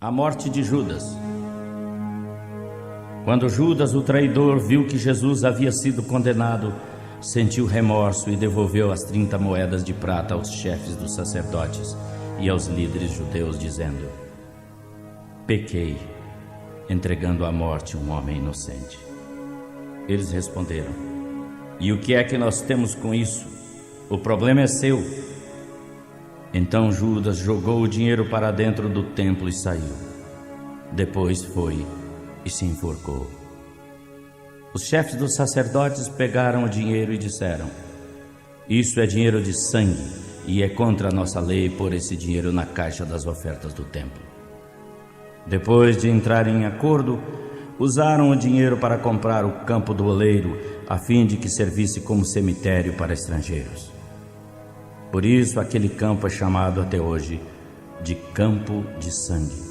A morte de Judas. Quando Judas, o traidor, viu que Jesus havia sido condenado, sentiu remorso e devolveu as 30 moedas de prata aos chefes dos sacerdotes e aos líderes judeus, dizendo: pequei, entregando à morte um homem inocente. Eles responderam: e o que é que nós temos com isso? O problema é seu. Então Judas jogou o dinheiro para dentro do templo e saiu. Depois foi e se enforcou. Os chefes dos sacerdotes pegaram o dinheiro e disseram: isso é dinheiro de sangue e é contra a nossa lei pôr esse dinheiro na caixa das ofertas do templo. Depois de entrar em acordo, usaram o dinheiro para comprar o campo do oleiro, a fim de que servisse como cemitério para estrangeiros. Por isso aquele campo é chamado até hoje de Campo de Sangue.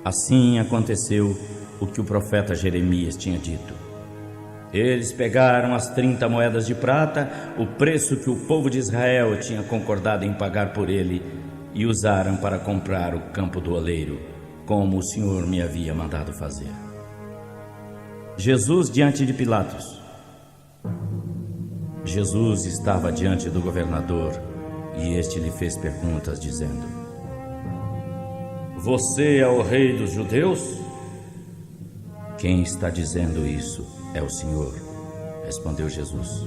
Assim aconteceu o que o profeta Jeremias tinha dito. Eles pegaram as 30 moedas de prata, o preço que o povo de Israel tinha concordado em pagar por ele, e usaram para comprar o campo do oleiro, como o Senhor me havia mandado fazer. Jesus diante de Pilatos. Jesus estava diante do governador e este lhe fez perguntas, dizendo: você é o rei dos judeus? Quem está dizendo isso é o Senhor, respondeu Jesus.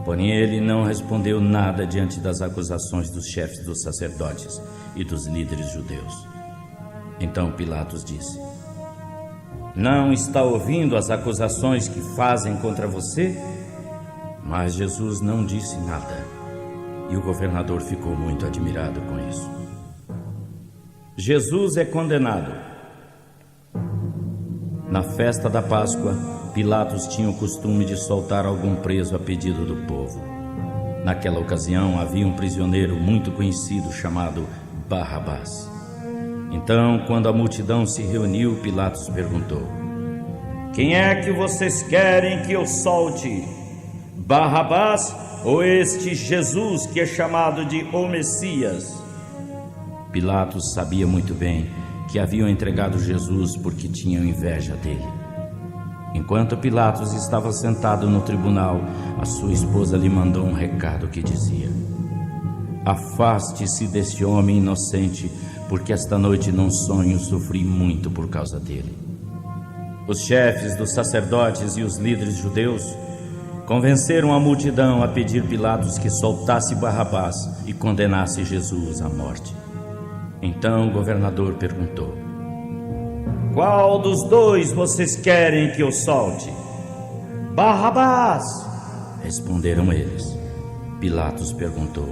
Porém ele não respondeu nada diante das acusações dos chefes dos sacerdotes e dos líderes judeus. Então Pilatos disse: não está ouvindo as acusações que fazem contra você? Mas Jesus não disse nada, e o governador ficou muito admirado com isso. Jesus é condenado. Na festa da Páscoa, Pilatos tinha o costume de soltar algum preso a pedido do povo. Naquela ocasião havia um prisioneiro muito conhecido chamado Barrabás. Então, quando a multidão se reuniu, Pilatos perguntou: quem é que vocês querem que eu solte? Barrabás ou este Jesus que é chamado de o Messias? Pilatos sabia muito bem que haviam entregado Jesus porque tinham inveja dele. Enquanto Pilatos estava sentado no tribunal, a sua esposa lhe mandou um recado que dizia: afaste-se deste homem inocente, porque esta noite num sonho sofri muito por causa dele. Os chefes dos sacerdotes e os líderes judeus convenceram a multidão a pedir Pilatos que soltasse Barrabás e condenasse Jesus à morte. Então o governador perguntou: qual dos dois vocês querem que eu solte? Barrabás, responderam eles. Pilatos perguntou: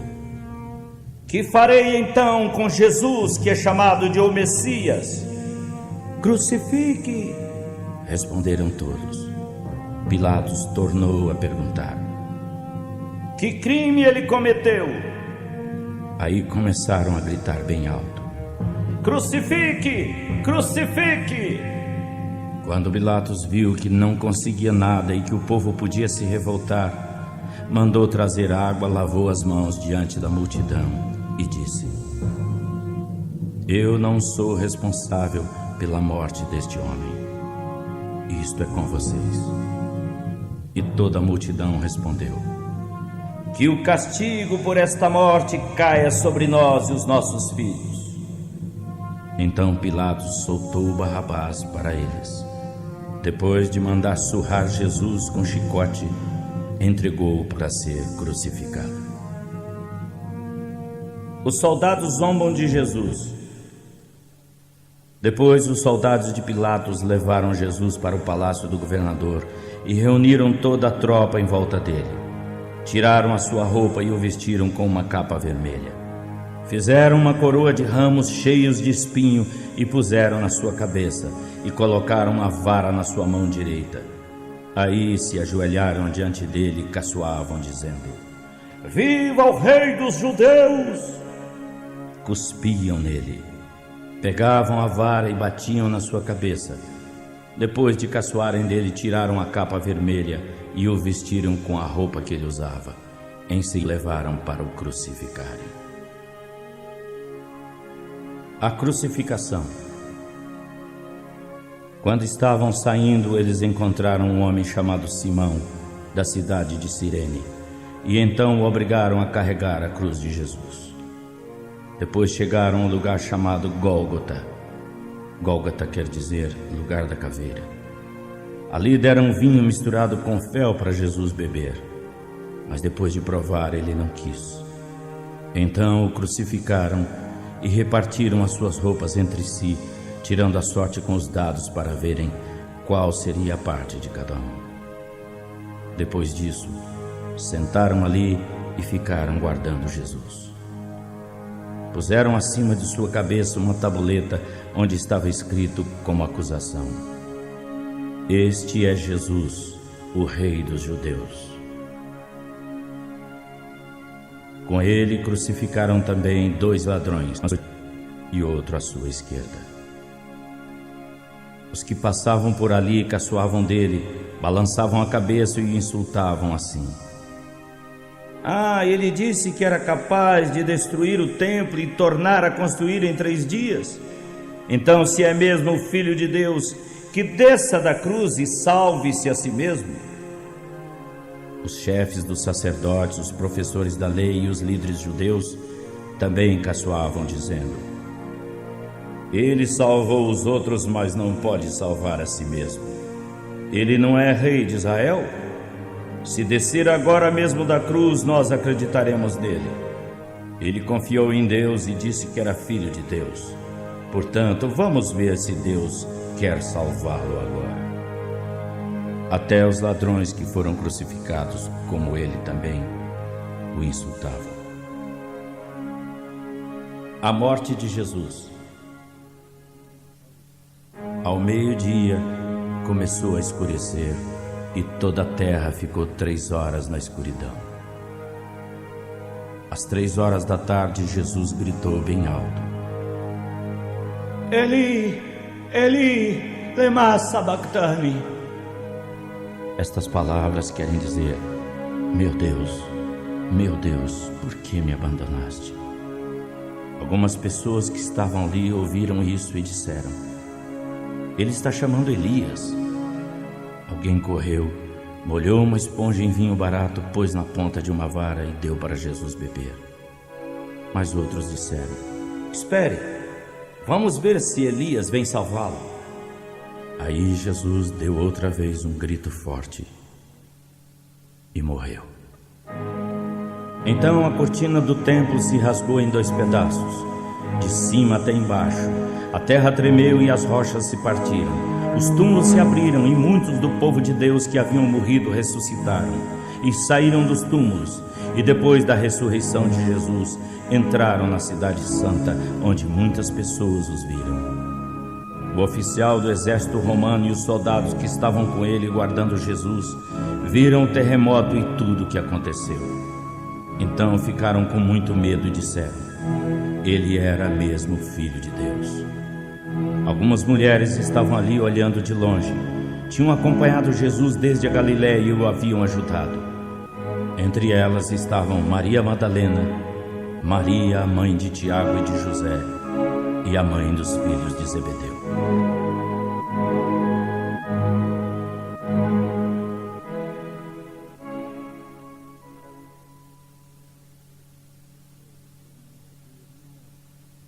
que farei então com Jesus que é chamado de o Messias? Crucifique, responderam todos. Pilatos tornou a perguntar: que crime ele cometeu? Aí começaram a gritar bem alto: crucifique! Crucifique! Quando Pilatos viu que não conseguia nada e que o povo podia se revoltar, mandou trazer água, lavou as mãos diante da multidão e disse: eu não sou responsável pela morte deste homem. Isto é com vocês. E toda a multidão respondeu: que o castigo por esta morte caia sobre nós e os nossos filhos. Então Pilatos soltou Barrabás para eles. Depois de mandar surrar Jesus com chicote, entregou-o para ser crucificado. Os soldados zombam de Jesus. Depois os soldados de Pilatos levaram Jesus para o palácio do governador e reuniram toda a tropa em volta dele. Tiraram a sua roupa e o vestiram com uma capa vermelha. Fizeram uma coroa de ramos cheios de espinho e puseram na sua cabeça, e colocaram uma vara na sua mão direita. Aí se ajoelharam diante dele e caçoavam, dizendo: viva o rei dos judeus! Cuspiam nele. Pegavam a vara e batiam na sua cabeça. Depois de caçoarem dele, tiraram a capa vermelha e o vestiram com a roupa que ele usava. Em si levaram para o crucificarem. A crucificação. Quando estavam saindo, eles encontraram um homem chamado Simão, da cidade de Cirene, e então o obrigaram a carregar a cruz de Jesus. Depois chegaram a um lugar chamado Gólgota. Gólgota quer dizer lugar da caveira. Ali deram vinho misturado com fel para Jesus beber, mas depois de provar ele não quis. Então o crucificaram e repartiram as suas roupas entre si, tirando a sorte com os dados para verem qual seria a parte de cada um. Depois disso, sentaram ali e ficaram guardando Jesus. Puseram acima de sua cabeça uma tabuleta onde estava escrito como acusação: Este é Jesus, o Rei dos Judeus. Com ele crucificaram também 2 ladrões e outro à sua esquerda. Os que passavam por ali caçoavam dele, balançavam a cabeça e o insultavam assim: ele disse que era capaz de destruir o templo e tornar a construir em 3 dias. Então, se é mesmo o Filho de Deus, que desça da cruz e salve-se a si mesmo. Os chefes dos sacerdotes, os professores da lei e os líderes judeus também caçoavam, dizendo: Ele salvou os outros, mas não pode salvar a si mesmo. Ele não é rei de Israel? Se descer agora mesmo da cruz, nós acreditaremos nele. Ele confiou em Deus e disse que era filho de Deus. Portanto, vamos ver se Deus quer salvá-lo agora. Até os ladrões que foram crucificados, como ele também, o insultavam. A morte de Jesus. Ao meio-dia, começou a escurecer e toda a terra ficou 3 horas na escuridão. Às 3 horas da tarde, Jesus gritou bem alto: Eli, Eli, lema sabachthani. Estas palavras querem dizer: meu Deus, por que me abandonaste? Algumas pessoas que estavam ali ouviram isso e disseram: ele está chamando Elias. Alguém correu, molhou uma esponja em vinho barato, pôs na ponta de uma vara e deu para Jesus beber. Mas outros disseram: espere, vamos ver se Elias vem salvá-lo. Aí Jesus deu outra vez um grito forte e morreu. Então a cortina do templo se rasgou em 2 pedaços, de cima até embaixo. A terra tremeu e as rochas se partiram. Os túmulos se abriram e muitos do povo de Deus que haviam morrido ressuscitaram e saíram dos túmulos. E depois da ressurreição de Jesus, entraram na cidade santa, onde muitas pessoas os viram. O oficial do exército romano e os soldados que estavam com ele guardando Jesus viram o terremoto e tudo o que aconteceu. Então ficaram com muito medo e disseram: ele era mesmo Filho de Deus. Algumas mulheres estavam ali olhando de longe. Tinham acompanhado Jesus desde a Galiléia e o haviam ajudado. Entre elas estavam Maria Madalena, Maria, a mãe de Tiago e de José, e a mãe dos filhos de Zebedeu.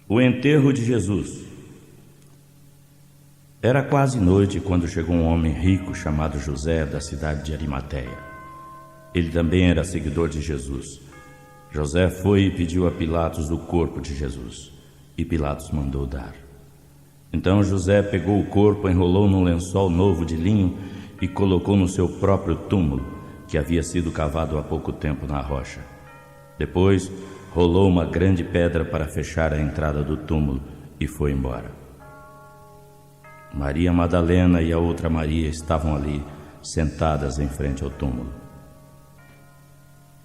O enterro de Jesus. Era quase noite quando chegou um homem rico chamado José, da cidade de Arimateia. Ele também era seguidor de Jesus. José foi e pediu a Pilatos o corpo de Jesus, e Pilatos mandou dar. Então José pegou o corpo, enrolou num lençol novo de linho e colocou no seu próprio túmulo, que havia sido cavado há pouco tempo na rocha. Depois rolou uma grande pedra para fechar a entrada do túmulo e foi embora. Maria Madalena e a outra Maria estavam ali, sentadas em frente ao túmulo.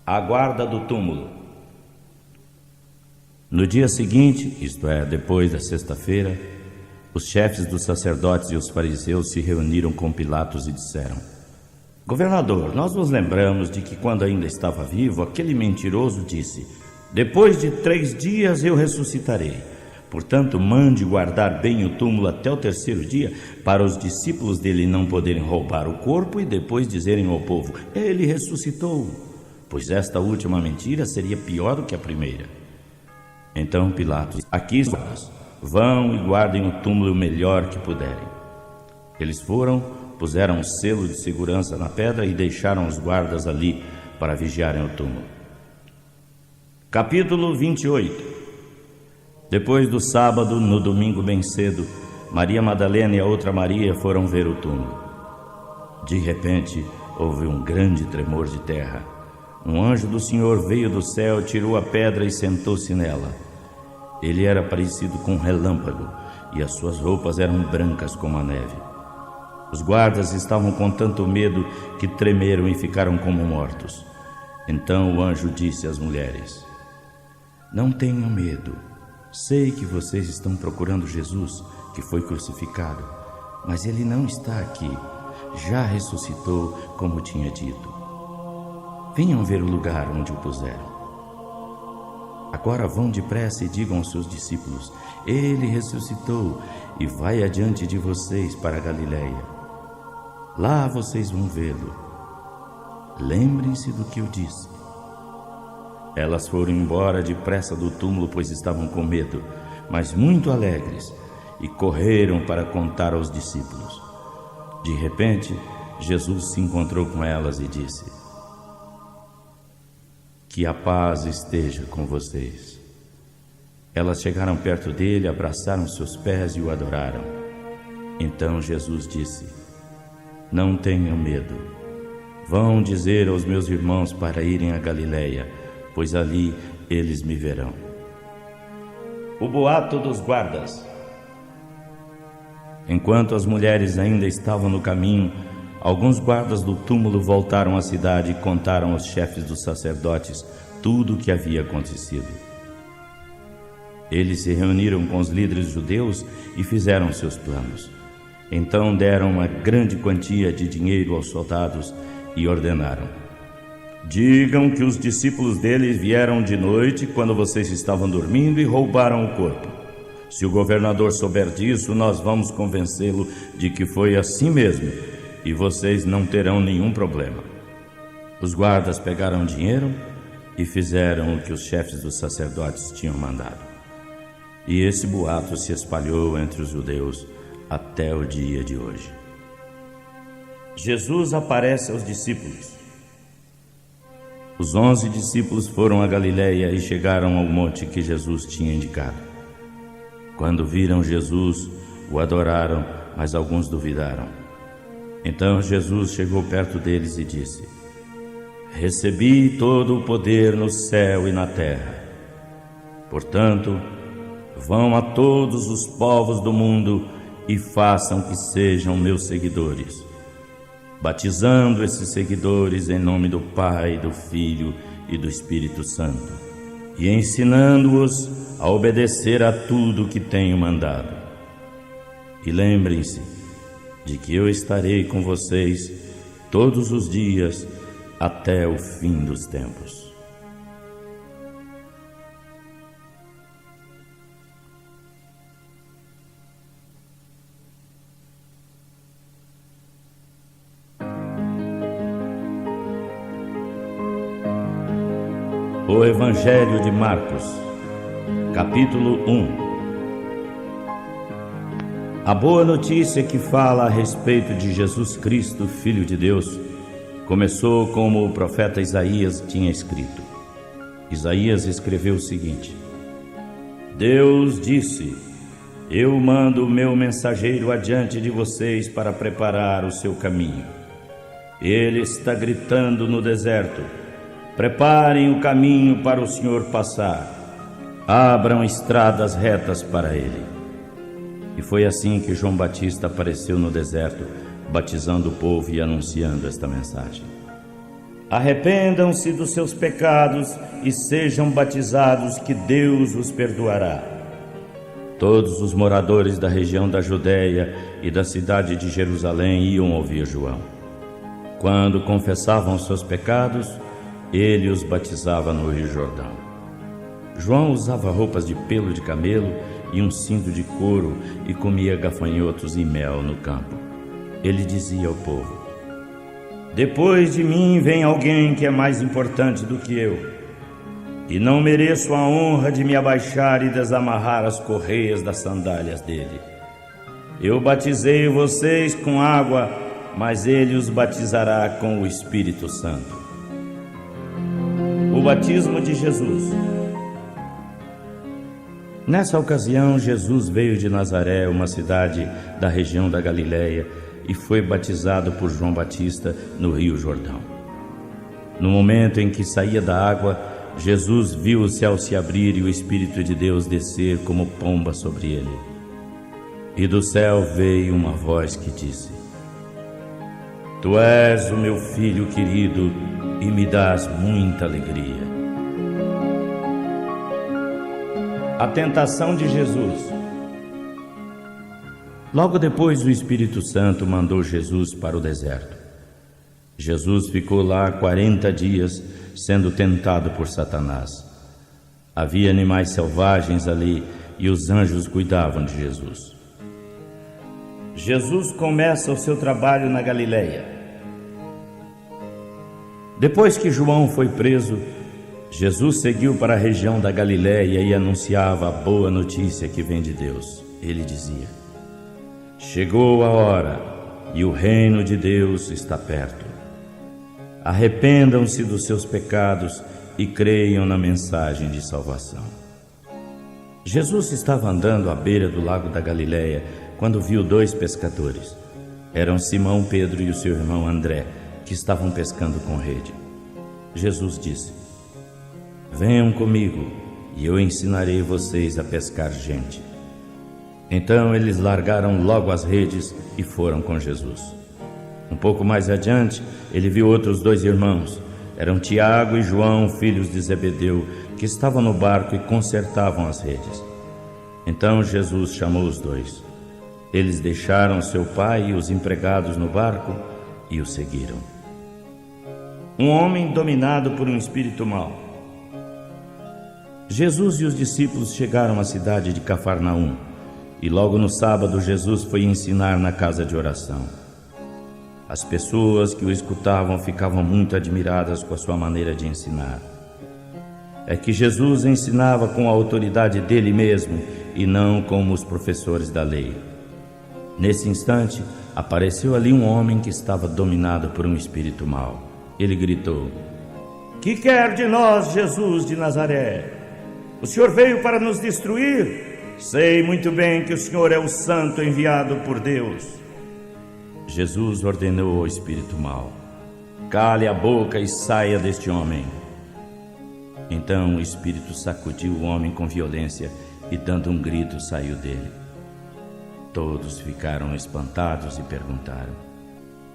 A guarda do túmulo. No dia seguinte, isto é, depois da sexta-feira, os chefes dos sacerdotes e os fariseus se reuniram com Pilatos e disseram: governador, nós nos lembramos de que quando ainda estava vivo, aquele mentiroso disse: depois de 3 dias eu ressuscitarei. Portanto, mande guardar bem o túmulo até o terceiro dia, para os discípulos dele não poderem roubar o corpo e depois dizerem ao povo: ele ressuscitou, pois esta última mentira seria pior do que a primeira. Então Pilatos: aqui vão e guardem o túmulo o melhor que puderem. Eles foram, puseram um selo de segurança na pedra e deixaram os guardas ali para vigiarem o túmulo. Capítulo 28. Depois do sábado, no domingo bem cedo, Maria Madalena e a outra Maria foram ver o túmulo. De repente, houve um grande tremor de terra. Um anjo do Senhor veio do céu, tirou a pedra e sentou-se nela. Ele era parecido com um relâmpago, e as suas roupas eram brancas como a neve. Os guardas estavam com tanto medo que tremeram e ficaram como mortos. Então o anjo disse às mulheres: não tenham medo. Sei que vocês estão procurando Jesus, que foi crucificado, mas ele não está aqui. Já ressuscitou, como tinha dito. Venham ver o lugar onde o puseram. Agora vão depressa e digam aos seus discípulos: ele ressuscitou e vai adiante de vocês para a Galileia. Lá vocês vão vê-lo. Lembrem-se do que eu disse. Elas foram embora depressa do túmulo, pois estavam com medo, mas muito alegres, e correram para contar aos discípulos. De repente, Jesus se encontrou com elas e disse: que a paz esteja com vocês. Elas chegaram perto dele, abraçaram seus pés e o adoraram. Então Jesus disse: não tenham medo. Vão dizer aos meus irmãos para irem a Galileia, pois ali eles me verão. O boato dos guardas. Enquanto as mulheres ainda estavam no caminho, alguns guardas do túmulo voltaram à cidade e contaram aos chefes dos sacerdotes tudo o que havia acontecido. Eles se reuniram com os líderes judeus e fizeram seus planos. Então deram uma grande quantia de dinheiro aos soldados e ordenaram: digam que os discípulos deles vieram de noite, quando vocês estavam dormindo, e roubaram o corpo. Se o governador souber disso, nós vamos convencê-lo de que foi assim mesmo, e vocês não terão nenhum problema. Os guardas pegaram o dinheiro e fizeram o que os chefes dos sacerdotes tinham mandado. E esse boato se espalhou entre os judeus até o dia de hoje. Jesus aparece aos discípulos. Os 11 discípulos foram a Galileia e chegaram ao monte que Jesus tinha indicado. Quando viram Jesus, o adoraram, mas alguns duvidaram. Então Jesus chegou perto deles e disse: recebi todo o poder no céu e na terra. Portanto, vão a todos os povos do mundo e façam que sejam meus seguidores, batizando esses seguidores em nome do Pai, do Filho e do Espírito Santo, e ensinando-os a obedecer a tudo que tenho mandado. E lembrem-se de que eu estarei com vocês todos os dias até o fim dos tempos. O Evangelho de Marcos, capítulo 1. A boa notícia que fala a respeito de Jesus Cristo, Filho de Deus, começou como o profeta Isaías tinha escrito. Isaías escreveu o seguinte: Deus disse: eu mando o meu mensageiro adiante de vocês para preparar o seu caminho. Ele está gritando no deserto: preparem o caminho para o Senhor passar, abram estradas retas para ele. E foi assim que João Batista apareceu no deserto, batizando o povo e anunciando esta mensagem: arrependam-se dos seus pecados e sejam batizados, que Deus os perdoará. Todos os moradores da região da Judéia e da cidade de Jerusalém iam ouvir João. Quando confessavam seus pecados, ele os batizava no Rio Jordão. João usava roupas de pelo de camelo e um cinto de couro e comia gafanhotos e mel no campo. Ele dizia ao povo: depois de mim vem alguém que é mais importante do que eu, e não mereço a honra de me abaixar e desamarrar as correias das sandálias dele. Eu batizei vocês com água, mas ele os batizará com o Espírito Santo. O batismo de Jesus. Nessa ocasião, Jesus veio de Nazaré, uma cidade da região da Galileia, e foi batizado por João Batista no Rio Jordão. No momento em que saía da água, Jesus viu o céu se abrir e o Espírito de Deus descer como pomba sobre ele. E do céu veio uma voz que disse: Tu és o meu filho querido e me dás muita alegria. A tentação de Jesus. Logo depois, o Espírito Santo mandou Jesus para o deserto. Jesus ficou lá 40 dias, sendo tentado por Satanás. Havia animais selvagens ali e os anjos cuidavam de Jesus. Jesus começa o seu trabalho na Galileia. Depois que João foi preso, Jesus seguiu para a região da Galileia e anunciava a boa notícia que vem de Deus. Ele dizia: chegou a hora e o reino de Deus está perto. Arrependam-se dos seus pecados e creiam na mensagem de salvação. Jesus estava andando à beira do lago da Galileia quando viu 2 pescadores. Eram Simão Pedro e o seu irmão André, que estavam pescando com rede. Jesus disse: venham comigo e eu ensinarei vocês a pescar gente. Então eles largaram logo as redes e foram com Jesus. Um pouco mais adiante, ele viu outros 2 irmãos. Eram Tiago e João, filhos de Zebedeu, que estavam no barco e consertavam as redes. Então Jesus chamou os 2. Eles deixaram seu pai e os empregados no barco e o seguiram. Um homem dominado por um espírito mau. Jesus e os discípulos chegaram à cidade de Cafarnaum, e logo no sábado Jesus foi ensinar na casa de oração. As pessoas que o escutavam ficavam muito admiradas com a sua maneira de ensinar. É que Jesus ensinava com a autoridade dele mesmo e não como os professores da lei. Nesse instante, apareceu ali um homem que estava dominado por um espírito mau. Ele gritou: que quer de nós, Jesus de Nazaré? O Senhor veio para nos destruir? Sei muito bem que o Senhor é o santo enviado por Deus. Jesus ordenou ao espírito mau: cale a boca e saia deste homem. Então o espírito sacudiu o homem com violência e, dando um grito, saiu dele. Todos ficaram espantados e perguntaram: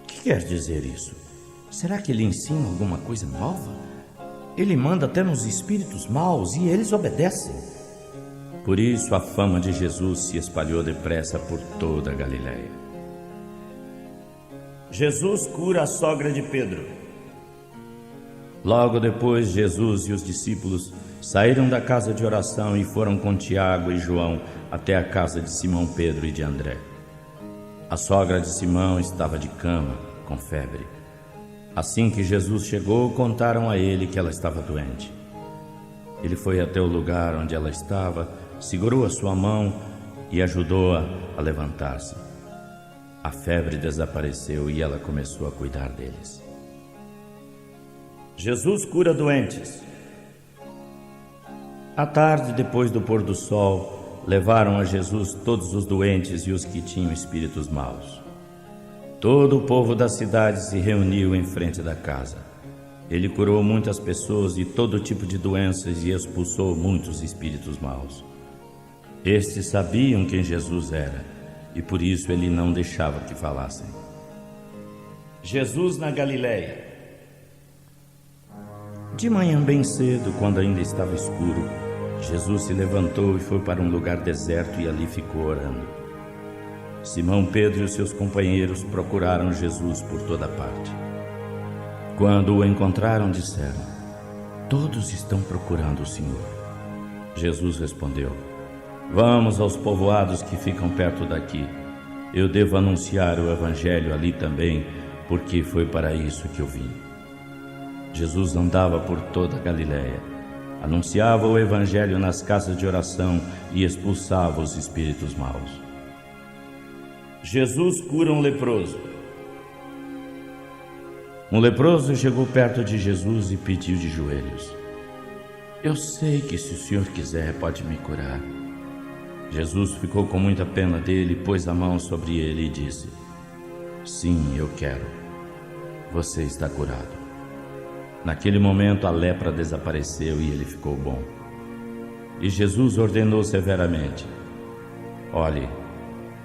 que quer dizer isso? Será que ele ensina alguma coisa nova? Ele manda até nos espíritos maus e eles obedecem. Por isso a fama de Jesus se espalhou depressa por toda a Galileia. Jesus cura a sogra de Pedro. Logo depois, Jesus e os discípulos saíram da casa de oração e foram com Tiago e João até a casa de Simão Pedro e de André. A sogra de Simão estava de cama, com febre. Assim que Jesus chegou, contaram a ele que ela estava doente. Ele foi até o lugar onde ela estava, segurou a sua mão e ajudou-a a levantar-se. A febre desapareceu e ela começou a cuidar deles. Jesus cura doentes. À tarde, depois do pôr do sol, levaram a Jesus todos os doentes e os que tinham espíritos maus. Todo o povo da cidade se reuniu em frente da casa. Ele curou muitas pessoas de todo tipo de doenças e expulsou muitos espíritos maus. Estes sabiam quem Jesus era e por isso ele não deixava que falassem. Jesus na Galileia. De manhã bem cedo, quando ainda estava escuro, Jesus se levantou e foi para um lugar deserto e ali ficou orando. Simão Pedro e os seus companheiros procuraram Jesus por toda parte. Quando o encontraram, disseram: todos estão procurando o Senhor. Jesus respondeu: Vamos aos povoados que ficam perto daqui. Eu devo anunciar o evangelho ali também, porque foi para isso que eu vim. Jesus andava por toda a Galiléia, anunciava o evangelho nas casas de oração e expulsava os espíritos maus. Jesus cura um leproso. Um leproso chegou perto de Jesus e pediu de joelhos: Eu sei que se o Senhor quiser pode me curar. Jesus ficou com muita pena dele, pôs a mão sobre ele e disse: Sim, eu quero. Você está curado. Naquele momento a lepra desapareceu e ele ficou bom. E Jesus ordenou severamente: Olhe,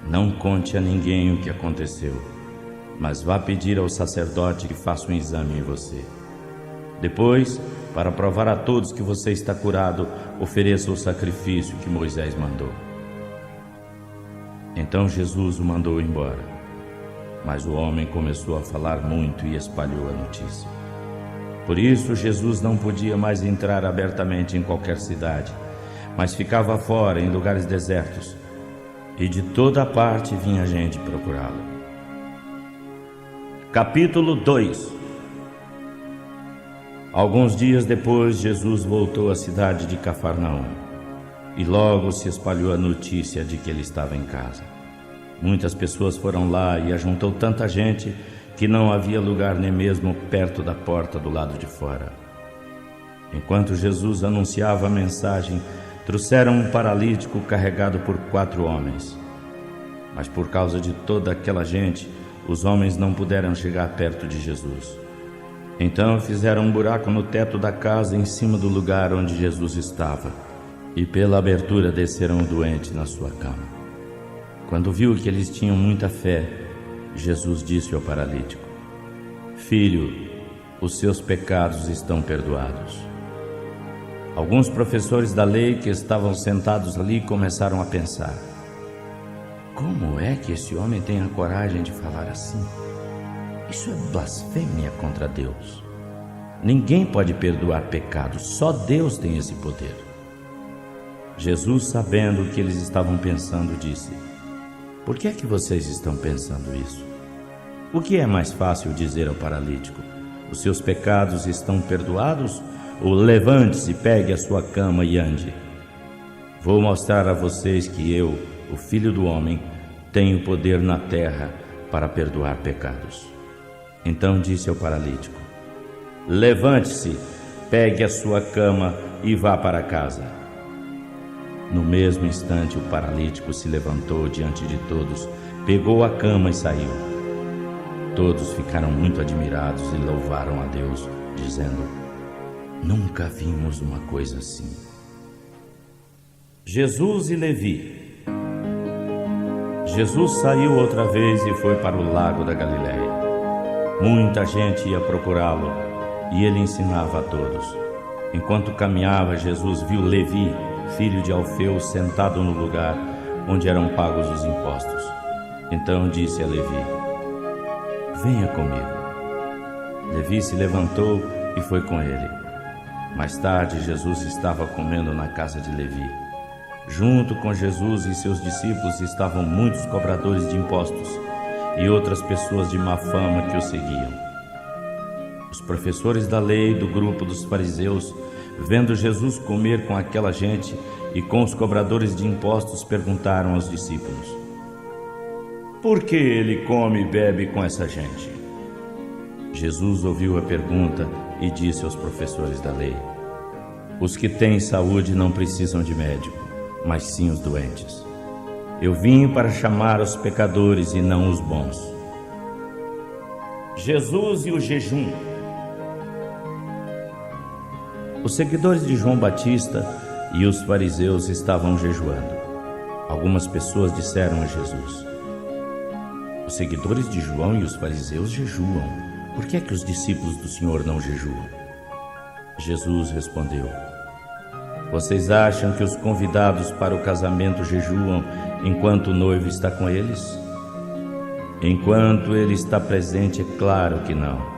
não conte a ninguém o que aconteceu, mas vá pedir ao sacerdote que faça um exame em você. Depois, para provar a todos que você está curado, ofereça o sacrifício que Moisés mandou. Então Jesus o mandou embora. Mas o homem começou a falar muito e espalhou a notícia. Por isso Jesus não podia mais entrar abertamente em qualquer cidade, mas ficava fora em lugares desertos, e de toda parte vinha gente procurá-lo. Capítulo 2. Alguns dias depois, Jesus voltou à cidade de Cafarnaum, e logo se espalhou a notícia de que ele estava em casa. Muitas pessoas foram lá e ajuntou tanta gente que não havia lugar nem mesmo perto da porta do lado de fora. Enquanto Jesus anunciava a mensagem, trouxeram um paralítico carregado por 4 homens. Mas por causa de toda aquela gente, os homens não puderam chegar perto de Jesus. Então fizeram um buraco no teto da casa em cima do lugar onde Jesus estava, e pela abertura desceram o doente na sua cama. Quando viu que eles tinham muita fé, Jesus disse ao paralítico: Filho, os seus pecados estão perdoados. Alguns professores da lei que estavam sentados ali começaram a pensar: Como é que esse homem tem a coragem de falar assim? Isso é blasfêmia contra Deus. Ninguém pode perdoar pecados, só Deus tem esse poder. Jesus, sabendo o que eles estavam pensando, disse: Por que é que vocês estão pensando isso? O que é mais fácil dizer ao paralítico: Os seus pecados estão perdoados? Ou levante-se, pegue a sua cama e ande? Vou mostrar a vocês que eu, o Filho do Homem, tenho poder na terra para perdoar pecados. Então disse ao paralítico: Levante-se, pegue a sua cama e vá para casa. No mesmo instante o paralítico se levantou diante de todos, pegou a cama e saiu. Todos ficaram muito admirados e louvaram a Deus, dizendo: Nunca vimos uma coisa assim. Jesus e Levi. Jesus saiu outra vez e foi para o lago da Galiléia. Muita gente ia procurá-lo e ele ensinava a todos. Enquanto caminhava, Jesus viu Levi, filho de Alfeu, sentado no lugar onde eram pagos os impostos. Então disse a Levi: Venha comigo. Levi se levantou e foi com ele. Mais tarde, Jesus estava comendo na casa de Levi. Junto com Jesus e seus discípulos estavam muitos cobradores de impostos e outras pessoas de má fama que o seguiam. Os professores da lei do grupo dos fariseus, vendo Jesus comer com aquela gente e com os cobradores de impostos, perguntaram aos discípulos: Por que ele come e bebe com essa gente? Jesus ouviu a pergunta e disse aos professores da lei: Os que têm saúde não precisam de médico, mas sim os doentes. Eu vim para chamar os pecadores e não os bons. Jesus e o jejum. Os seguidores de João Batista e os fariseus estavam jejuando. Algumas pessoas disseram a Jesus: Os seguidores de João e os fariseus jejuam. Por que é que os discípulos do Senhor não jejuam? Jesus respondeu: Vocês acham que os convidados para o casamento jejuam enquanto o noivo está com eles? Enquanto ele está presente, é claro que não.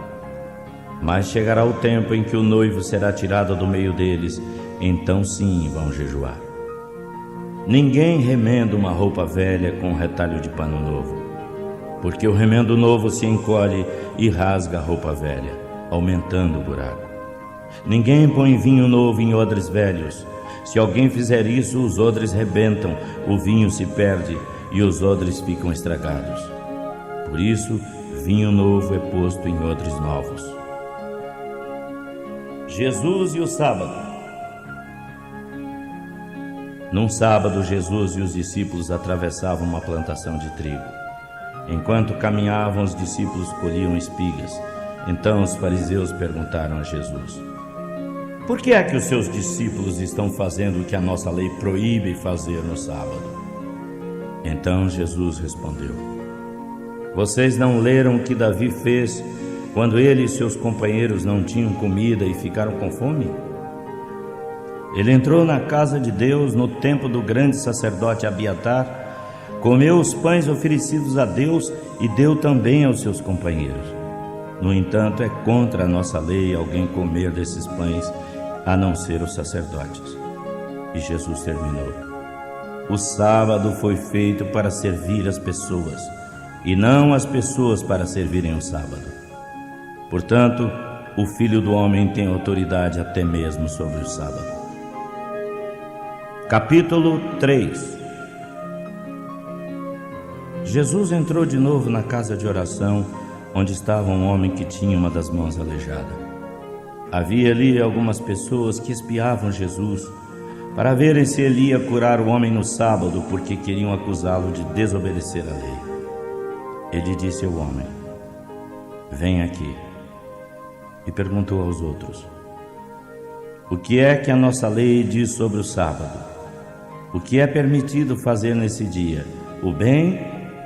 Mas chegará o tempo em que o noivo será tirado do meio deles, então sim vão jejuar. Ninguém remenda uma roupa velha com um retalho de pano novo, porque o remendo novo se encolhe e rasga a roupa velha, aumentando o buraco. Ninguém põe vinho novo em odres velhos. Se alguém fizer isso, os odres rebentam, o vinho se perde e os odres ficam estragados. Por isso, vinho novo é posto em odres novos. Jesus e o sábado. Num sábado, Jesus e os discípulos atravessavam uma plantação de trigo. Enquanto caminhavam, os discípulos colhiam espigas. Então os fariseus perguntaram a Jesus: por que é que os seus discípulos estão fazendo o que a nossa lei proíbe fazer no sábado? Então Jesus respondeu: vocês não leram o que Davi fez quando ele e seus companheiros não tinham comida e ficaram com fome? Ele entrou na casa de Deus no tempo do grande sacerdote Abiatar, comeu os pães oferecidos a Deus e deu também aos seus companheiros. No entanto, é contra a nossa lei alguém comer desses pães, a não ser os sacerdotes. E Jesus terminou: o sábado foi feito para servir as pessoas, e não as pessoas para servirem o sábado. Portanto, o Filho do Homem tem autoridade até mesmo sobre o sábado. Capítulo 3. Jesus entrou de novo na casa de oração, onde estava um homem que tinha uma das mãos aleijada. Havia ali algumas pessoas que espiavam Jesus para verem se ele ia curar o homem no sábado, porque queriam acusá-lo de desobedecer a lei. Ele disse ao homem: vem aqui. E perguntou aos outros: o que é que a nossa lei diz sobre o sábado? O que é permitido fazer nesse dia? O bem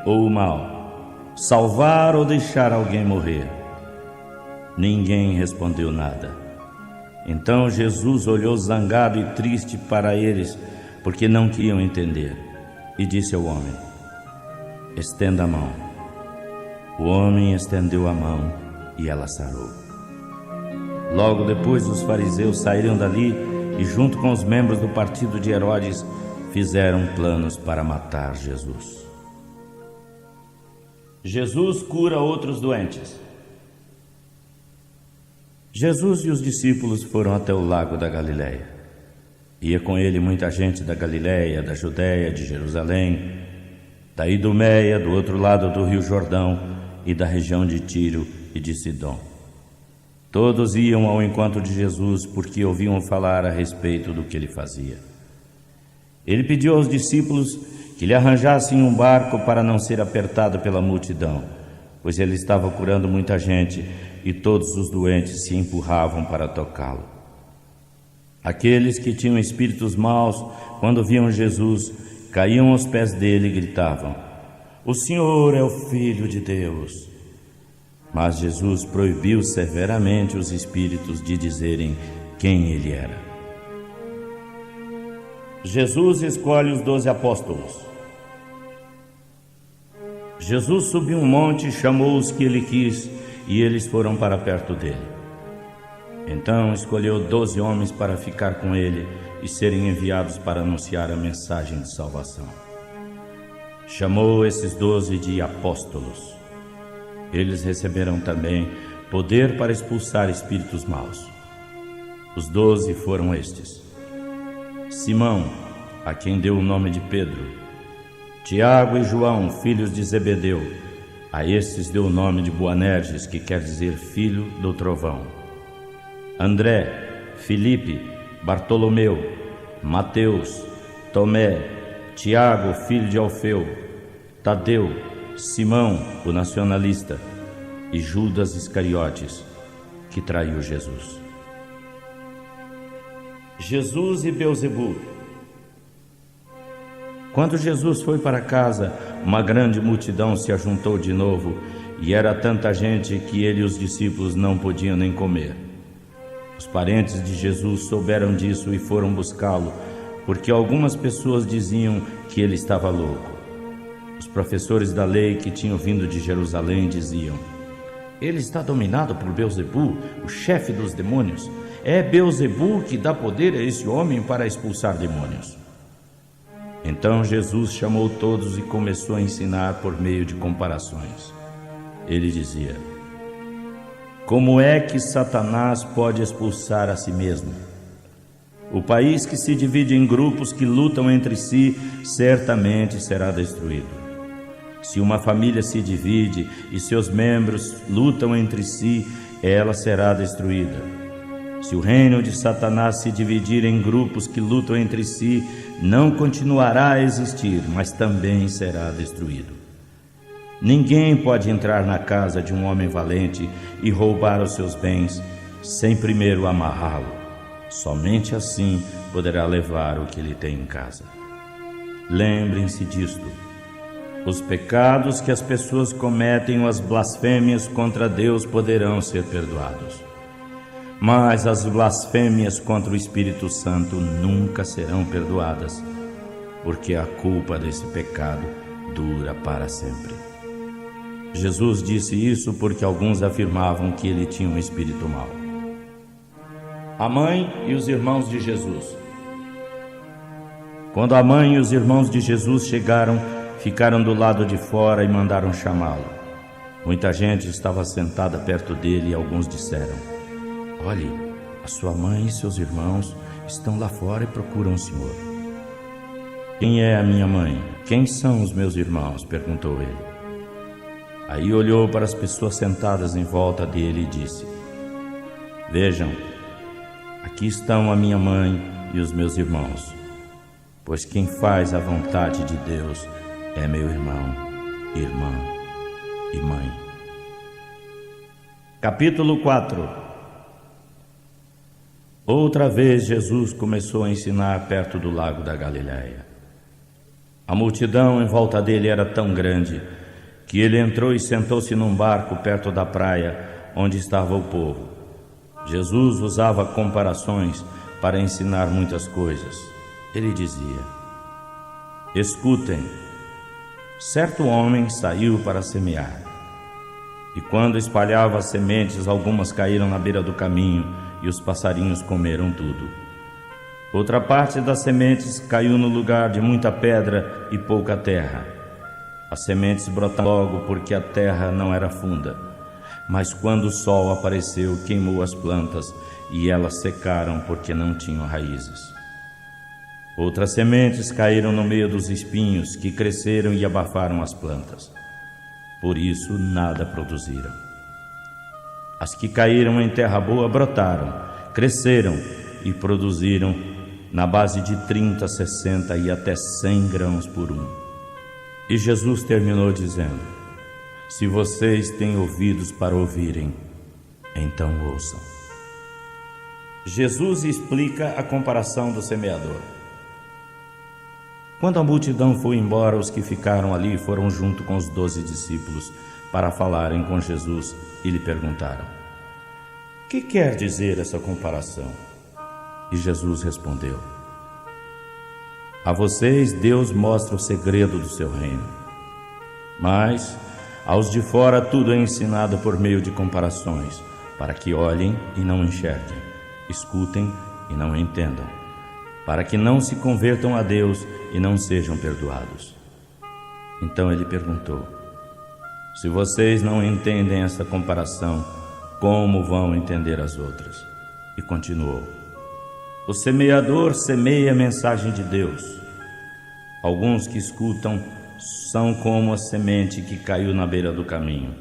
ou o mal? Salvar ou deixar alguém morrer? Ninguém respondeu nada. Então Jesus olhou zangado e triste para eles, porque não queriam entender, e disse ao homem: estenda a mão. O homem estendeu a mão e ela sarou. Logo depois os fariseus saíram dali e, junto com os membros do partido de Herodes, fizeram planos para matar Jesus. Jesus cura outros doentes. Jesus e os discípulos foram até o lago da Galileia. Ia com ele muita gente da Galileia, da Judéia, de Jerusalém, da Idumeia, do outro lado do rio Jordão, e da região de Tiro e de Sidom. Todos iam ao encontro de Jesus porque ouviam falar a respeito do que ele fazia. Ele pediu aos discípulos que lhe arranjassem um barco para não ser apertado pela multidão, pois ele estava curando muita gente e todos os doentes se empurravam para tocá-lo. Aqueles que tinham espíritos maus, quando viam Jesus, caíam aos pés dele e gritavam: o Senhor é o Filho de Deus. Mas Jesus proibiu severamente os espíritos de dizerem quem ele era. Jesus escolhe os 12 apóstolos. Jesus subiu um monte, chamou os que ele quis, e eles foram para perto dele. Então escolheu 12 homens para ficar com ele e serem enviados para anunciar a mensagem de salvação. Chamou esses 12 de apóstolos. Eles receberam também poder para expulsar espíritos maus. Os 12 foram estes: Simão, a quem deu o nome de Pedro; Tiago e João, filhos de Zebedeu. A estes deu o nome de Boanerges, que quer dizer filho do trovão; André, Filipe, Bartolomeu, Mateus, Tomé, Tiago, filho de Alfeu, Tadeu, Simão, o nacionalista, e Judas Iscariotes, que traiu Jesus. Jesus e Beelzebul. Quando Jesus foi para casa, uma grande multidão se ajuntou de novo, e era tanta gente que ele e os discípulos não podiam nem comer. Os parentes de Jesus souberam disso e foram buscá-lo, porque algumas pessoas diziam que ele estava louco. Os professores da lei que tinham vindo de Jerusalém diziam: ele está dominado por Beelzebul, o chefe dos demônios. É Beelzebul que dá poder a esse homem para expulsar demônios. Então Jesus chamou todos e começou a ensinar por meio de comparações. Ele dizia: como é que Satanás pode expulsar a si mesmo? O país que se divide em grupos que lutam entre si certamente será destruído. Se uma família se divide e seus membros lutam entre si, ela será destruída. Se o reino de Satanás se dividir em grupos que lutam entre si, não continuará a existir, mas também será destruído. Ninguém pode entrar na casa de um homem valente e roubar os seus bens sem primeiro amarrá-lo. Somente assim poderá levar o que ele tem em casa. Lembrem-se disto: os pecados que as pessoas cometem ou as blasfêmias contra Deus poderão ser perdoados, mas as blasfêmias contra o Espírito Santo nunca serão perdoadas, porque a culpa desse pecado dura para sempre. Jesus disse isso porque alguns afirmavam que ele tinha um espírito mau. A mãe e os irmãos de Jesus. Quando a mãe e os irmãos de Jesus chegaram, ficaram do lado de fora e mandaram chamá-lo. Muita gente estava sentada perto dele e alguns disseram: olhe, a sua mãe e seus irmãos estão lá fora e procuram o Senhor. Quem é a minha mãe? Quem são os meus irmãos? Perguntou ele. Aí olhou para as pessoas sentadas em volta dele e disse: vejam, aqui estão a minha mãe e os meus irmãos, pois quem faz a vontade de Deus é meu irmão, irmã e mãe. Capítulo 4. Outra vez Jesus começou a ensinar perto do lago da Galileia. A multidão em volta dele era tão grande que ele entrou e sentou-se num barco perto da praia onde estava o povo. Jesus usava comparações para ensinar muitas coisas. Ele dizia: escutem, certo homem saiu para semear. E quando espalhava as sementes, algumas caíram na beira do caminho e os passarinhos comeram tudo. Outra parte das sementes caiu no lugar de muita pedra e pouca terra. As sementes brotaram logo porque a terra não era funda, mas quando o sol apareceu, queimou as plantas e elas secaram porque não tinham raízes. Outras sementes caíram no meio dos espinhos, que cresceram e abafaram as plantas. Por isso nada produziram. As que caíram em terra boa brotaram, cresceram e produziram na base de 30, 60 e até 100 grãos por um. E Jesus terminou dizendo: se vocês têm ouvidos para ouvirem, então ouçam. Jesus explica a comparação do semeador. Quando a multidão foi embora, os que ficaram ali foram junto com os 12 discípulos para falarem com Jesus e lhe perguntaram: o que quer dizer essa comparação? E Jesus respondeu: a vocês Deus mostra o segredo do seu reino, mas aos de fora tudo é ensinado por meio de comparações, para que olhem e não enxerguem, escutem e não entendam, para que não se convertam a Deus e não sejam perdoados. Então ele perguntou: se vocês não entendem essa comparação, como vão entender as outras? E continuou: o semeador semeia a mensagem de Deus. Alguns que escutam são como a semente que caiu na beira do caminho.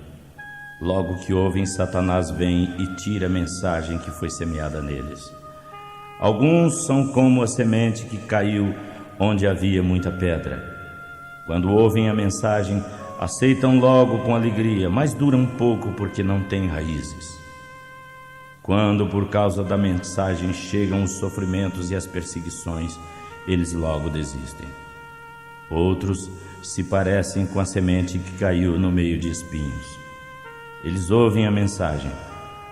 Logo que ouvem, Satanás vem e tira a mensagem que foi semeada neles. Alguns são como a semente que caiu onde havia muita pedra. Quando ouvem a mensagem, aceitam logo com alegria, mas duram um pouco porque não têm raízes. Quando, por causa da mensagem, chegam os sofrimentos e as perseguições, eles logo desistem. Outros se parecem com a semente que caiu no meio de espinhos. Eles ouvem a mensagem,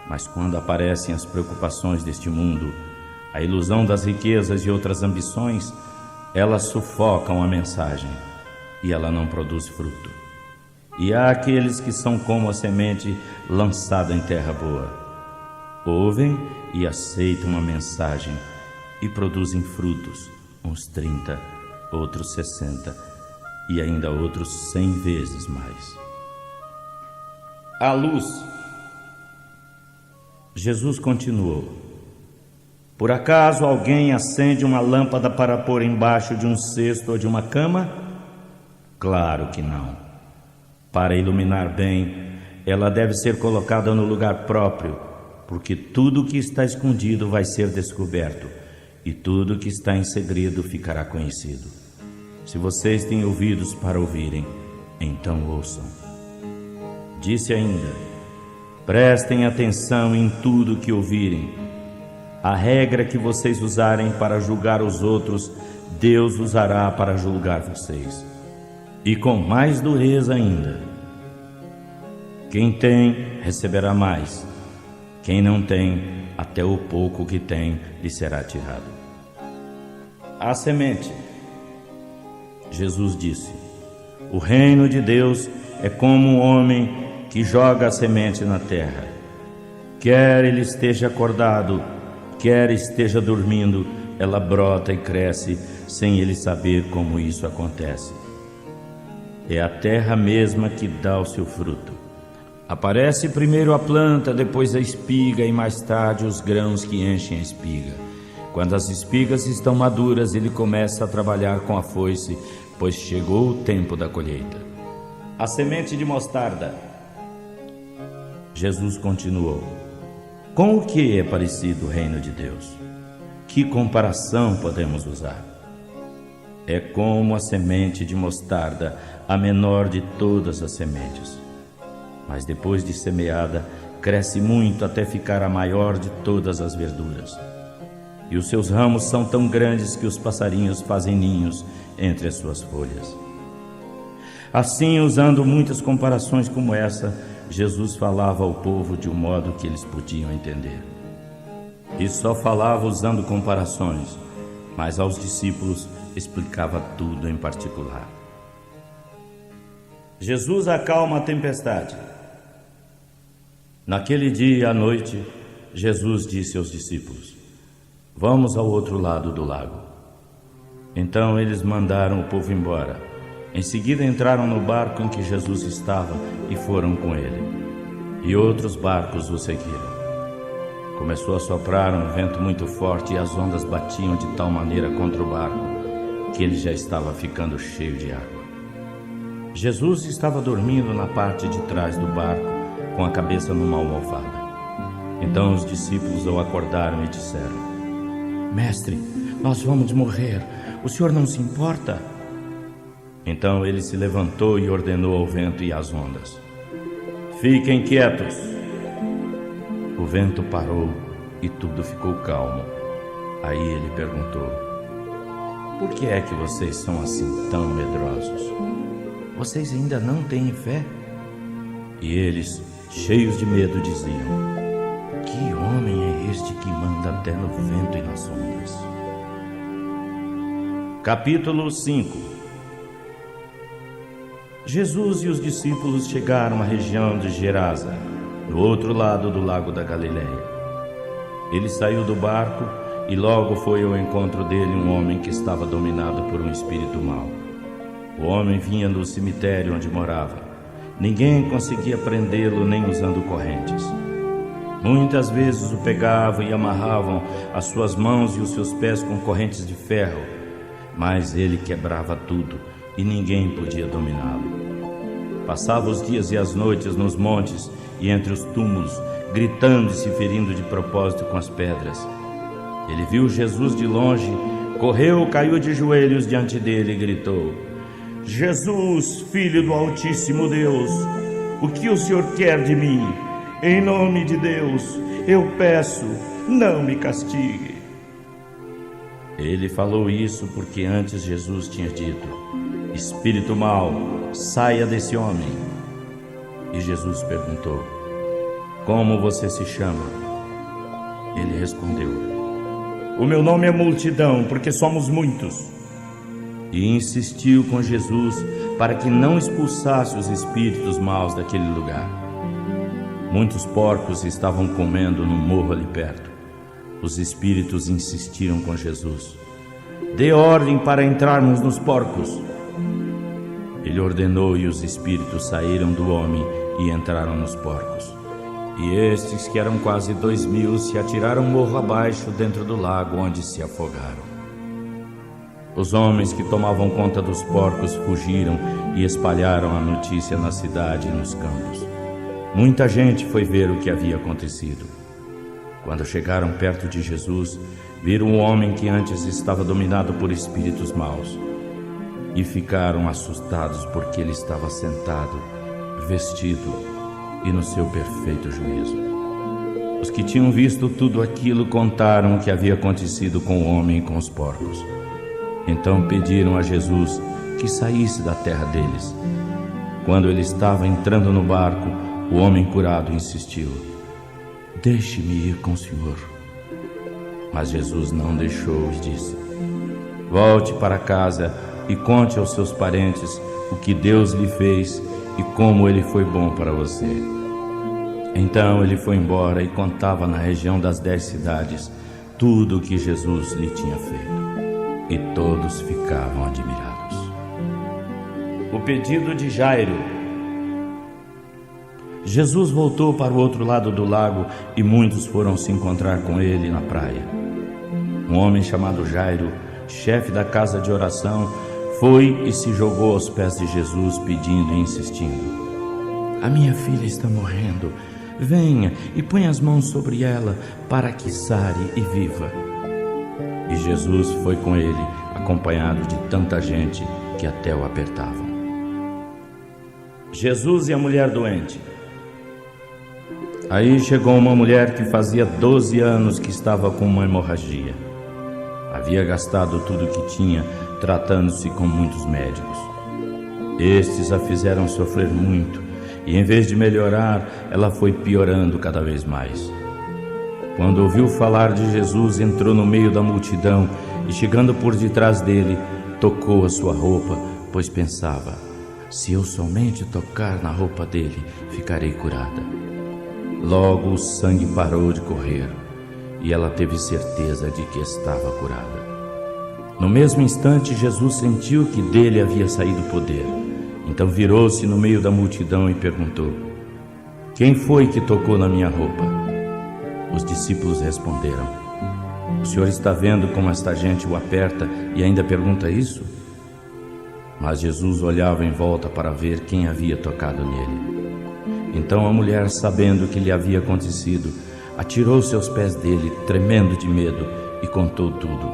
mas quando aparecem as preocupações deste mundo, a ilusão das riquezas e outras ambições, elas sufocam a mensagem e ela não produz fruto. E há aqueles que são como a semente lançada em terra boa. Ouvem e aceitam a mensagem e produzem frutos, uns 30, outros 60 e ainda outros 100 vezes mais. A luz. Jesus continuou: por acaso alguém acende uma lâmpada para pôr embaixo de um cesto ou de uma cama? Claro que não. Para iluminar bem, ela deve ser colocada no lugar próprio, porque tudo que está escondido vai ser descoberto, e tudo que está em segredo ficará conhecido. Se vocês têm ouvidos para ouvirem, então ouçam. Disse ainda: prestem atenção em tudo que ouvirem. A regra que vocês usarem para julgar os outros, Deus usará para julgar vocês. E com mais dureza ainda. Quem tem, receberá mais. Quem não tem, até o pouco que tem lhe será tirado. A semente. Jesus disse: o reino de Deus é como um homem que joga a semente na terra. Quer ele esteja acordado, quer esteja dormindo, ela brota e cresce sem ele saber como isso acontece. É a terra mesma que dá o seu fruto. Aparece primeiro a planta, depois a espiga e mais tarde os grãos que enchem a espiga. Quando as espigas estão maduras, ele começa a trabalhar com a foice, pois chegou o tempo da colheita. A semente de mostarda. Jesus continuou: com o que é parecido o reino de Deus? Que comparação podemos usar? É como a semente de mostarda, a menor de todas as sementes. Mas depois de semeada, cresce muito até ficar a maior de todas as verduras. E os seus ramos são tão grandes que os passarinhos fazem ninhos entre as suas folhas. Assim, usando muitas comparações como essa, Jesus falava ao povo de um modo que eles podiam entender. E só falava usando comparações, mas aos discípulos explicava tudo em particular. Jesus acalma a tempestade. Naquele dia à noite, Jesus disse aos discípulos: vamos ao outro lado do lago. Então eles mandaram o povo embora. Em seguida entraram no barco em que Jesus estava e foram com ele. E outros barcos o seguiram. Começou a soprar um vento muito forte e as ondas batiam de tal maneira contra o barco que ele já estava ficando cheio de água. Jesus estava dormindo na parte de trás do barco, com a cabeça numa almofada. Então os discípulos o acordaram e disseram: mestre, nós vamos morrer, o senhor não se importa? Então ele se levantou e ordenou ao vento e às ondas: fiquem quietos. O vento parou e tudo ficou calmo. Aí ele perguntou: por que é que vocês são assim tão medrosos? Vocês ainda não têm fé? E eles, cheios de medo, diziam: que homem é este que manda até no vento e nas ondas? Capítulo 5. Jesus e os discípulos chegaram à região de Gerasa, no outro lado do lago da Galileia. Ele saiu do barco e logo foi ao encontro dele um homem que estava dominado por um espírito mau. O homem vinha do cemitério onde morava. Ninguém conseguia prendê-lo nem usando correntes. Muitas vezes o pegavam e amarravam as suas mãos e os seus pés com correntes de ferro, mas ele quebrava tudo e ninguém podia dominá-lo. Passava os dias e as noites nos montes e entre os túmulos, gritando e se ferindo de propósito com as pedras. Ele viu Jesus de longe, correu, caiu de joelhos diante dele e gritou: Jesus, Filho do Altíssimo Deus, o que o Senhor quer de mim? Em nome de Deus, eu peço, não me castigue. Ele falou isso porque antes Jesus tinha dito: espírito mau, saia desse homem. E Jesus perguntou: como você se chama? Ele respondeu: o meu nome é Multidão, porque somos muitos. E insistiu com Jesus para que não expulsasse os espíritos maus daquele lugar. Muitos porcos estavam comendo no morro ali perto. Os espíritos insistiram com Jesus: dê ordem para entrarmos nos porcos. Ele ordenou e os espíritos saíram do homem e entraram nos porcos. E estes, que eram quase 2.000, se atiraram morro abaixo dentro do lago, onde se afogaram. Os homens que tomavam conta dos porcos fugiram e espalharam a notícia na cidade e nos campos. Muita gente foi ver o que havia acontecido. Quando chegaram perto de Jesus, viram um homem que antes estava dominado por espíritos maus. E ficaram assustados porque ele estava sentado, vestido e no seu perfeito juízo. Os que tinham visto tudo aquilo contaram o que havia acontecido com o homem e com os porcos. Então pediram a Jesus que saísse da terra deles. Quando ele estava entrando no barco, o homem curado insistiu: deixe-me ir com o Senhor. Mas Jesus não deixou e disse: volte para casa e conte aos seus parentes o que Deus lhe fez e como ele foi bom para você. Então ele foi embora e contava na região das 10 cidades tudo o que Jesus lhe tinha feito. E todos ficavam admirados. O pedido de Jairo. Jesus voltou para o outro lado do lago e muitos foram se encontrar com ele na praia. Um homem chamado Jairo, chefe da casa de oração, foi e se jogou aos pés de Jesus, pedindo e insistindo: a minha filha está morrendo. Venha e põe as mãos sobre ela para que sare e viva. E Jesus foi com ele, acompanhado de tanta gente que até o apertavam. Jesus e a mulher doente. Aí chegou uma mulher que fazia 12 anos que estava com uma hemorragia. Havia gastado tudo o que tinha, tratando-se com muitos médicos. Estes a fizeram sofrer muito, e em vez de melhorar, ela foi piorando cada vez mais. Quando ouviu falar de Jesus, entrou no meio da multidão e, chegando por detrás dele, tocou a sua roupa, pois pensava: se eu somente tocar na roupa dele, ficarei curada. Logo o sangue parou de correr e ela teve certeza de que estava curada. No mesmo instante, Jesus sentiu que dele havia saído poder. Então virou-se no meio da multidão e perguntou: quem foi que tocou na minha roupa? Os discípulos responderam: o senhor está vendo como esta gente o aperta e ainda pergunta isso? Mas Jesus olhava em volta para ver quem havia tocado nele. Então a mulher, sabendo o que lhe havia acontecido, atirou-se aos pés dele, tremendo de medo, e contou tudo.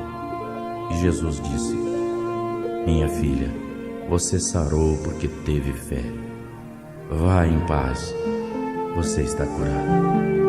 E Jesus disse: minha filha, você sarou porque teve fé. Vá em paz, você está curada.